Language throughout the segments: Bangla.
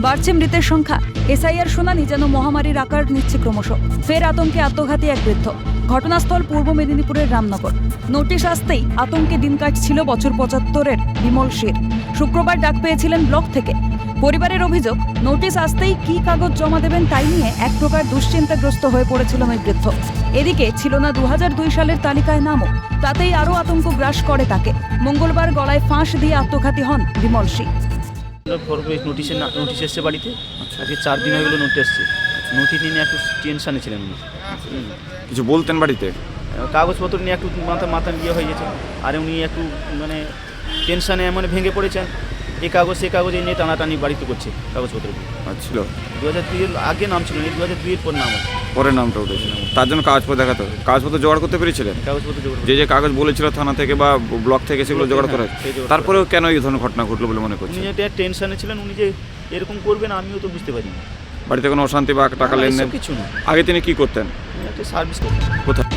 বাড়ছে মৃতের সংখ্যা। এসআইআর শুনানি যেন মহামারীর আকার নিচ্ছে ক্রমশ। ফের আতঙ্কে আত্মঘাতী এক বৃদ্ধ। ঘটনাস্থল পূর্ব মেদিনীপুরের রামনগর। নোটিশ আসতেই আতঙ্কে দিন কাটছিল বছর ৭৫-এর বিমল শীর। শুক্রবার ডাক পেয়েছিলেন ব্লক থেকে। পরিবারের অভিযোগ, নোটিশ আসতেই কী কাগজ জমা দেবেন তাই নিয়ে এক প্রকার দুশ্চিন্তাগ্রস্ত হয়ে পড়েছিলেন ওই বৃদ্ধ। এদিকে ছিল না ২০০২ সালের তালিকায় নামও। তাতেই আরও আতঙ্ক গ্রাস করে তাকে। মঙ্গলবার গলায় ফাঁস দিয়ে আত্মঘাতী হন বিমল শীর। নোটিশ এসছে বাড়িতে। আজকে 4 দিন হয়ে গেলো নোটিশ এসছে। নোটিশ নিয়ে একটু টেনশানে ছিলেন উনি। কিছু বলতেন বাড়িতে? কাগজপত্র নিয়ে একটু মাথা ইয়ে হয়ে গেছে। আর উনি একটু টেনশানে ভেঙে পড়েছেন। এই কাগজ সে কাগজ এই নিয়ে টানাটানি বাড়িতে করছে কাগজপত্র। ছিল 2002-এর আগে নাম ছিল, 2002-এর পর নাম আছে। পরে নামটা উঠেছিল, তার জন্য কাগজপত্র দেখাতে হবে। কাগজপত্র জোগাড় করতে পেরেছিলেন? কাগজপত্র জোগাড় যে কাগজ বলেছিল থানা থেকে বা ব্লক থেকে সেগুলো জোগাড় করে। তারপরেও কেন এই ধরনের ঘটনা ঘটলো বলে মনে করছেন? উনি যে টেনশানে ছিলেন, উনি যে এরকম করবেন আমিও তো বুঝতে পারিনি। বাড়িতে কোনো অশান্তি বা টাকা লেনদেন কিছু না। আগে তিনি কি করতেন? একটা সার্ভিস করতেন। কোথায়?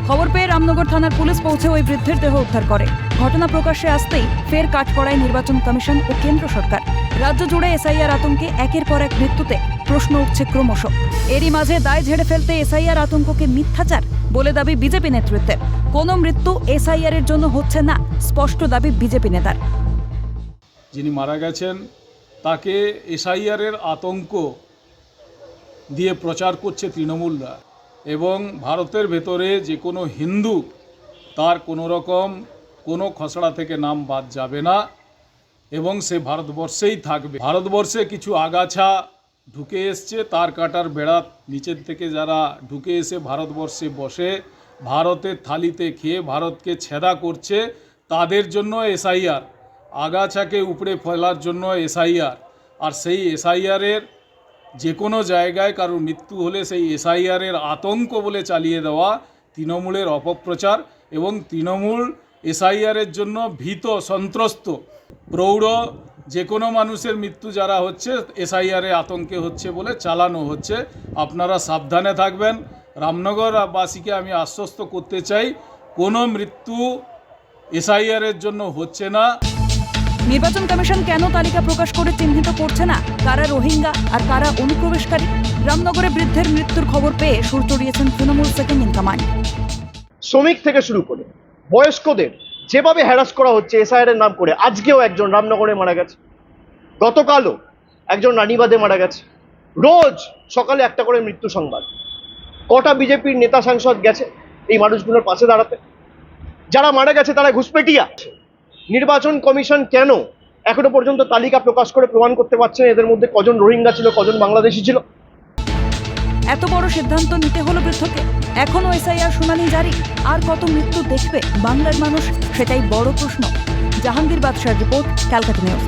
খবর পেয়ে রামনগর থানার পুলিশ পৌঁছে ওই বৃদ্ধের দেহ উদ্ধার করে। ঘটনা প্রকাশ্যে আসতেই ফের কাঠগড়ায় নির্বাচন কমিশন ও কেন্দ্র সরকার। রাজ্য জুড়ে এসআইআর আতঙ্কে একের পর এক মৃত্যুতে প্রশ্ন উঠছে ক্রমশ। এরই মাঝে দায় ঝেড়ে ফেলতে এসআইআর আতঙ্ককে মিথ্যাচার বলে দাবি বিজেপি নেতৃত্বের। কোনো মৃত্যু এসআইআর এর জন্য হচ্ছে না, স্পষ্ট দাবি বিজেপি নেতার। যিনি মারা গেছেন তাকে এসআইআরের আতঙ্ক দিয়ে প্রচার করছে তৃণমূলরা, এবং ভারতের ভেতরে যে কোনো হিন্দু তার কোনো রকম কোনো খসড়া থেকে নাম বাদ যাবে না এবং সে ভারতবর্ষেই থাকবে। ভারতবর্ষে কিছু আগাছা ঢুকে এসছে, তার কাটার বেড়া নিচের থেকে যারা ঢুকে এসে ভারতবর্ষে বসে ভারতের থালিতে খেয়ে ভারতকে ছেদা করছে, তাদের জন্য এসআইআর। আগাছাকে উপড়ে ফেলার জন্য এসআইআর। আর সেই এসআইআরের যে কোনো জায়গায় কারোর মৃত্যু হলে সেই এসআইআরের আতঙ্ক বলে চালিয়ে দেওয়া তৃণমূলের অপপ্রচার, এবং তৃণমূল এসআইআরের জন্য ভীত সন্ত্রস্ত। প্রৌঢ় যে কোনো মানুষের মৃত্যু যারা হচ্ছে এসআইআরের আতঙ্কে হচ্ছে বলে চালানো হচ্ছে। আপনারা সাবধানে থাকবেন। রামনগরবাসীকে আমি আশ্বস্ত করতে চাই, কোনো মৃত্যু এসআইআরের জন্য হচ্ছে না। নির্বাচন কমিশন কেন তালিকা প্রকাশ করে চিহ্নিত করছে না কারা রোহিঙ্গা আর কারা অনুপ্রবেশকারী? রামনগরে বৃদ্ধের মৃত্যুর খবর পেয়ে সুর চড়িয়েছেন তৃণমূল সেকেন্ড ইন কমান্ড। শ্রমিক থেকে শুরু করে বয়স্কদের যেভাবে হ্যারাস করা হচ্ছে এসআইআর এর নাম করে, আজকেও একজন রামনগরে মারা গেছে, গতকালও একজন রানীবাঁধে মারা গেছে। রোজ সকালে একটা করে মৃত্যু সংবাদ। কটা বিজেপির নেতা সাংসদ গেছে এই মানুষগুলোর পাশে দাঁড়াতে? যারা মারা গেছে তারা ঘুষপেটিয়া। নির্বাচন কমিশন কেন এখনো পর্যন্ত তালিকা প্রকাশ করে প্রমাণ করতে পারছে না এদের মধ্যে কজন রোহিঙ্গা ছিল, কজন বাংলাদেশি ছিল? এত বড় সিদ্ধান্ত নিতে হলো বৃদ্ধকে। এখনো এসআইআর শুনানি জারি। আর কত মৃত্যু দেখবে বাংলার মানুষ, সেটাই বড় প্রশ্ন। জাহাঙ্গীর বাদশার রিপোর্ট, ক্যালকাটা নিউজ।